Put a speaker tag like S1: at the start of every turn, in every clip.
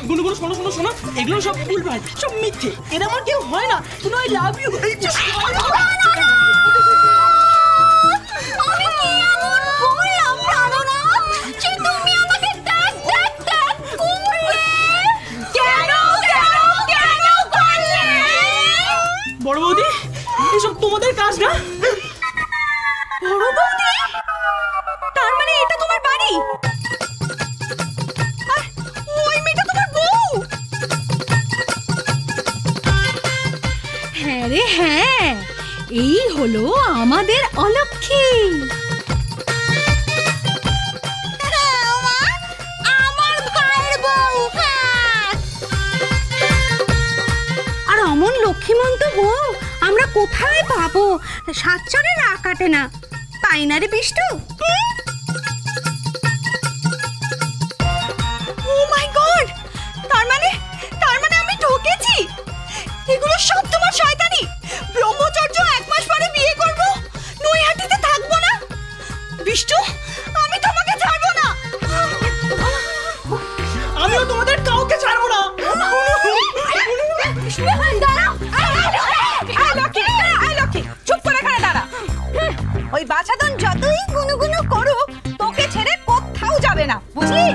S1: গুলো শোনো শোনো শোনো, এগুলো সব ভুলভাল, সব মিথ্যে। এর আমার কেউ হয় না। তুমি আই লাভ ইউ। বড় বৌদি, এসব তোমাদের কাজ না?
S2: বড় বৌদি, তার মানে এটা তোমার বাড়ি? ওই মেয়েটা তোমার বউ? হ্যাঁ রে হ্যাঁ, এই হলো আমাদের অলক্ষ্মী। আমার ভাইয়ের বউ। আর অমন লক্ষ্মীমন্ত বউ আমরা কোথায় পাবো? সাতচরে না কাটে না, তাই না রে বিষ্টু? ও মাই গড, তার মানে আমি ঠকেছি। এগুলো সব তোমার শয়তানি। ব্রহ্মচর্য 1 মাস পরে বিয়ে করব, নৈহাটিতে থাকবো না। বিষ্টু, আমি তোমাকে ছাড়বো না।
S1: আমিও তোমাদের কাউকে ছাড়বো না।
S2: চুপ করে এখানে দাঁড়া। ওই বাছাধন যতই গুনুগুনু করুক, তোকে ছেড়ে কোথাও যাবে না, বুঝলি?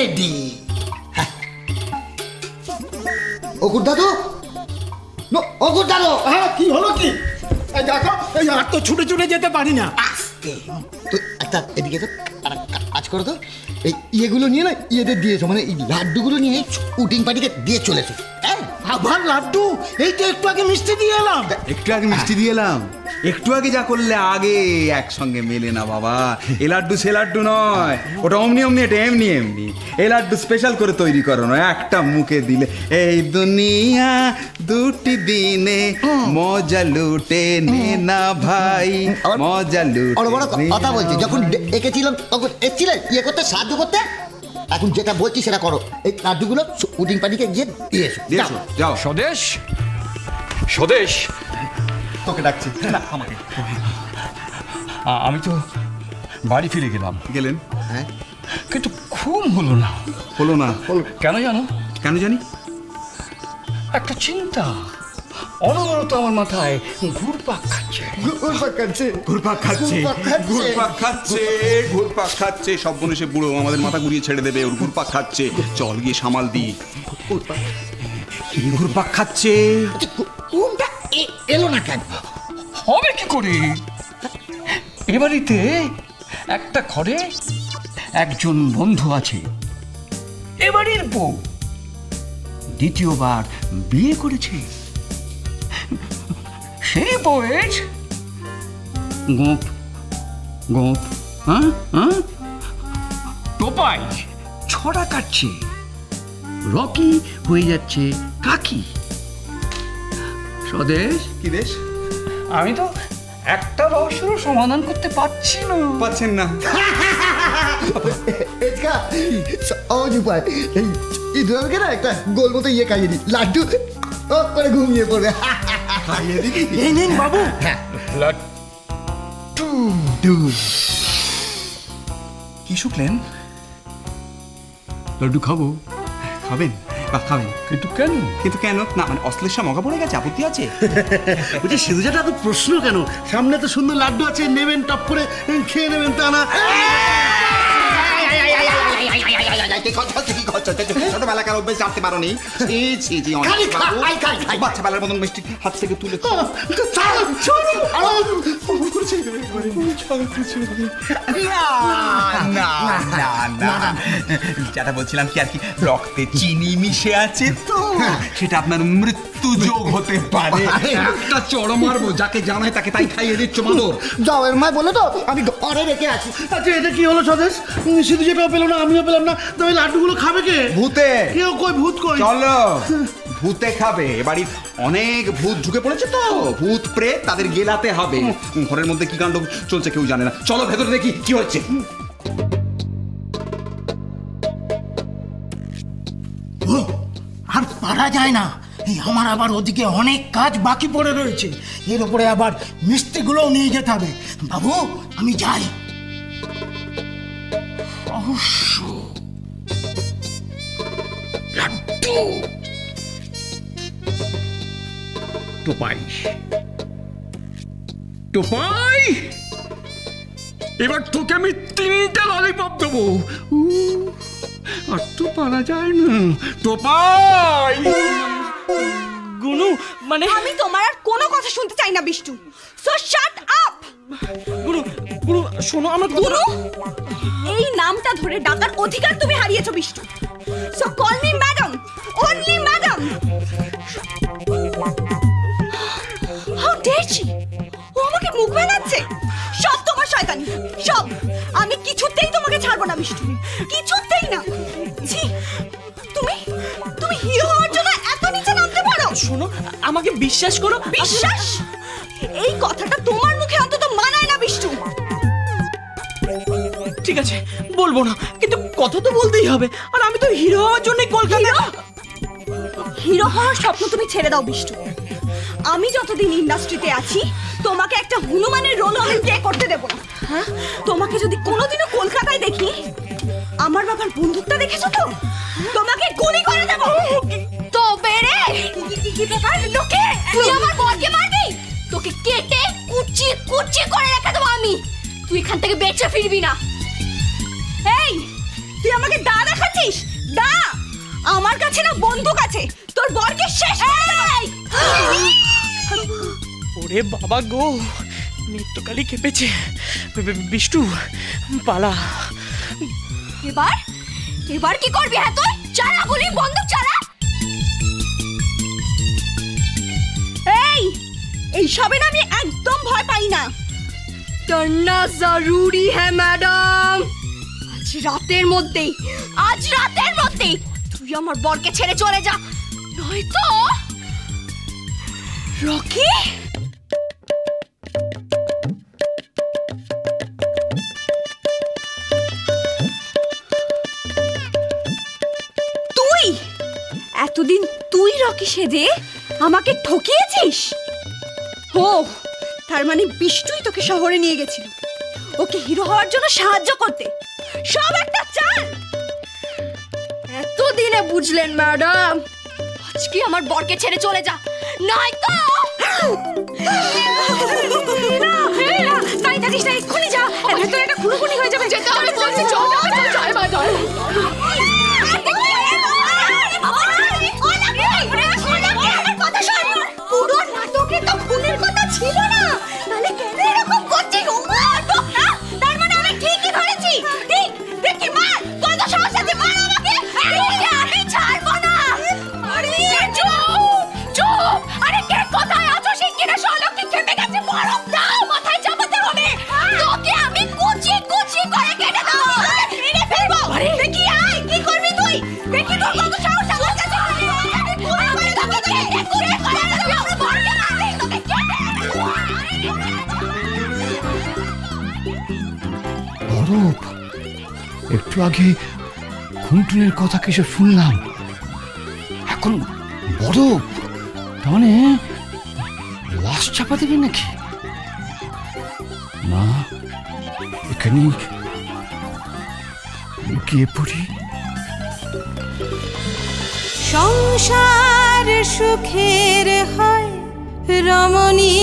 S3: এডি অকুর দাদু, অকুর দাদু।
S4: হ্যাঁ, কি হলো কি? এই দেখো, এই আর তো ছুটে ছুটে যেতে পারি না।
S3: আস্তে তো একটা এদিকে তো কাজ করো তো, এই ইয়েগুলো নিয়ে না ইয়েদের দিয়েছো, মানে এই লাড্ডুগুলো নিয়ে উটিং পার্টিকে দিয়ে চলেছো।
S4: আবার লাড্ডু? এই তো একটু আগে মিষ্টি দিয়ে এলাম।
S5: একটু আগে মিষ্টি দিয়ে এলাম? একটু আগে যা করলে আগে একসঙ্গে মেলে না বাবা। এ লাড্ডু সে লাড্ডু নয়, ওটা অমনি অমনি, এটা এমনি এমনি। এই লাড্ডু স্পেশাল করে তৈরি করানো, একটা মুখে দিলে এই দুনিয়া দুটি দিনে মজা লুটে নে না ভাই, মজা লুটে।
S3: বড় কথা বলছি, যখন এঁকেছিলাম তখন এসেছিলেন ইয়ে করতে, সাহায্য করতে। এখন যেটা বলছি সেটা করো, এই লাড্ডুগুলো উটিং পার্টিকে গিয়ে দিয়ে এসো।
S5: যাও।
S6: স্বদেশ, স্বদেশ,
S5: তোকে ডাকছি না আমাকে।
S6: আমি তো বাড়ি ফিরে গেলেন,
S5: হ্যাঁ,
S6: কিন্তু ঘুম হলো না।
S5: হলো না?
S6: কেন জানো?
S5: কেন জানি?
S6: একটা চিন্তা অনবরত আমার মাথায় ঘুরপাক খাচ্ছে।
S5: ঘুরপাক খাচ্ছে। সব বনে সে বুড়ো আমাদের মাথা ঘুরিয়ে ছেড়ে দেবে, ওর ঘুরপাক খাচ্ছে। চল গিয়ে সামাল দি। ঘুরপাক খাচ্ছে।
S3: কোনটা এলো না কেন?
S6: হবে কি করে? এ বাড়িতে একটা ঘরে একজন বন্ধু আছে, এ বাড়ির বউ দ্বিতীয়বার বিয়ে করেছে। সেই বউয়ের গোপ গোপ টোপাই ছড়া কাটছে, রকি হয়ে যাচ্ছে কাকি। স্বদেশ,
S5: কি দেশ?
S6: আমি তো একটা রহস্যের সমাধান করতে
S5: পাচ্ছেন না।
S3: সহজ উপায়, এই দুজনকে না একটা গোল মতো ইয়ে খাইয়ে দিই, লাড্ডু করে ঘুমিয়ে পড়বে।
S4: এই নিন বাবু।
S5: কি শুকলেন?
S6: লাড্ডু খাবো।
S5: খাবেন? খাবেন,
S6: কিন্তু কেন?
S5: কিন্তু কেন না, মানে অশ্লেষা মগা পড়ে গেছে, আপত্তি আছে?
S4: বলছি সিধুজাটা তো প্রশ্ন কেন? সামনে তো সুন্দর লাড্ডু আছে, নেবেন টপ করে খেয়ে নেবেন, তা না?
S5: ছোটবেলাকার অভ্যেস জানতে পারো নি? বাচ্চাবেলার মতন মিষ্টি হাত থেকে তুলে যেটা বলছিলাম কি আর কি, রক্তে চিনি মিশে আছে তো সেটা আপনার মৃত্যু যোগ হতে পারে। একটা চড় মারবো, যাকে জানাই তাকে তাই খাইয়ে দিচ্ছ মাদর।
S3: যাও এর মায় বলে তো আমি ঘরে রেখে আছি।
S4: আচ্ছা এটা কি হলো স্বদেশ? সিধুজাটাও পেলো না, আমিও পেলাম না, তবে লাড্ডুগুলো খাবে কে?
S5: ভূতে।
S4: কেউ কই? ভূত কই?
S5: চলো, ভূতে খাবে। এবারে অনেক ভূত ঢুকে পড়েছে তো, ভূত প্রেত, তাদের গেলাতে হবে। ঘরের মধ্যে কি কাণ্ড চলছে কেউ জানে না। চলো ভেতরে দেখি কি হচ্ছে।
S7: আর পারা যায় না। এই আমার আবার ওদিকে অনেক কাজ বাকি পড়ে রয়েছে, এর উপরে আবার মিস্ত্রিগুলোও নিয়ে যেতে হবে। বাবু আমি যাই। অবশ্য লাড্ডু
S8: টোপাই টোপাই, এবার তোকে আমি 3টে ললিপপ দেবো। আর তো পারা যায় না। টোপাই
S1: গুনু মানে
S2: আমি তোমার আর কোনো কথা শুনতে চাই না বিষ্টু, সো শাট আপ।
S1: গুনু গুনু শোনো আমার
S2: গুনু, এই নামটা ধরে ডাকার অধিকার তুমি হারিয়েছো বিষ্টু। So call me madam, only madam. How dare she! ও আমাকে মুখ বানাচ্ছে। সব তোমার শয়তানি, সব। আমি কিছুতেই তোমাকে ছাড়বো না বিষ্টু, কিছুতেই না। ছি, তুমি তুমি হিরো হওয়ার জন্য এত নিচে নামতে পারো?
S1: শোনো আমাকে বিশ্বাস করো।
S2: বিশ্বাস? এই কথাটা তোমার মুখে অন্তত মানায় না বিষ্টু।
S1: ঠিক আছে বলবো না, কিন্তু কথা তো বলতেই হবে। আর আমি তো হিরো হওয়ার জন্য কলকাতা।
S2: হিরো হওয়ার স্বপ্ন তুমি ছেড়ে দাও বিষ্টু। আমি যতদিন ইন্ডাস্ট্রিতে আছি তোমাকে একটা হনুমানের রোল আমি প্লে করতে দেব না। হ্যাঁ, তোমাকে যদি কোনোদিনও কলকাতায় দেখি, আমার বাবার বন্দুকটা দেখেছো তো, তোমাকে গুলি করে দেব। তো বেরে কি ব্যাপার? লোকে তুই আমার বরকে মারবি? তোকে কেটে কুচি কুচি করে রেখে দেবো আমি। তুই এখান থেকে বেঁচে ফিরবি না। এই তুই আমাকে দা দেখাচ্ছিস? দা? আমার কাছে না বন্দুক আছে, তোর বরকে শেষ করে দেব।
S1: ওরে বাবা গো, নিত্যকালী খেপেছে। বিষ্টু পালা।
S2: এবার এবার কি করবি? হ্যাঁ তুই চালা গুলি, বন্দুক চালা। এই সবে না আমি একদম ভয় পাই না। डरना जरूरी है मैडम। আজ রাতের মধ্যেই তুই আমার বরকে ছেড়ে চলে যা, নয়তো রকি। তুই এতদিন তুই রকি সেজে আমাকে ঠকিয়েছিস? ও তার মানে বিষ্টুই তোকে শহরে নিয়ে গেছিল ওকে হিরো হওয়ার জন্য সাহায্য করতে। সব একটা চাল। এতদিনে বুঝলেন ম্যাডাম? আজকে আমার বরকে ছেড়ে চলে যা, নয়তো তাই থাকিস না, এক্ষুনি যা। ভেতরে একটা খুনোখুনি হয়ে যাবে। যেতে হবে বলছি, চল চল মা চল। পুরো নাটকে তো খুনের কথা ছিল না, তাহলে কেন এরকম করছিস? তার মানে আমি ঠিকই ধরেছি। ঠিক দেখি মার, তোর তো সাহস আছে, মার আমাকে। আমি ছাড়বো না। আরে চুপ। আরে কে কোথায় আছো? সেই কিনা শালকে খেপে গেছে। বরফ দাও, মাথায় চাপাতে হবে। তোকে আমি কুচি কুচি করে কেটে দেবো, মেরে ফেলবো। দেখি আয়, কি করবি তুই? দেখি তোর কত সাহস আমার কাছে।
S8: বরফ, একটু আগে খুনটুনের কথা কিছু শুনলাম, এখন বরফ। তার মানে লাশ চাপা দেবে নাকি? না, এখানে লুকিয়ে পড়ি।
S9: সংসার সুখের হয় রমণী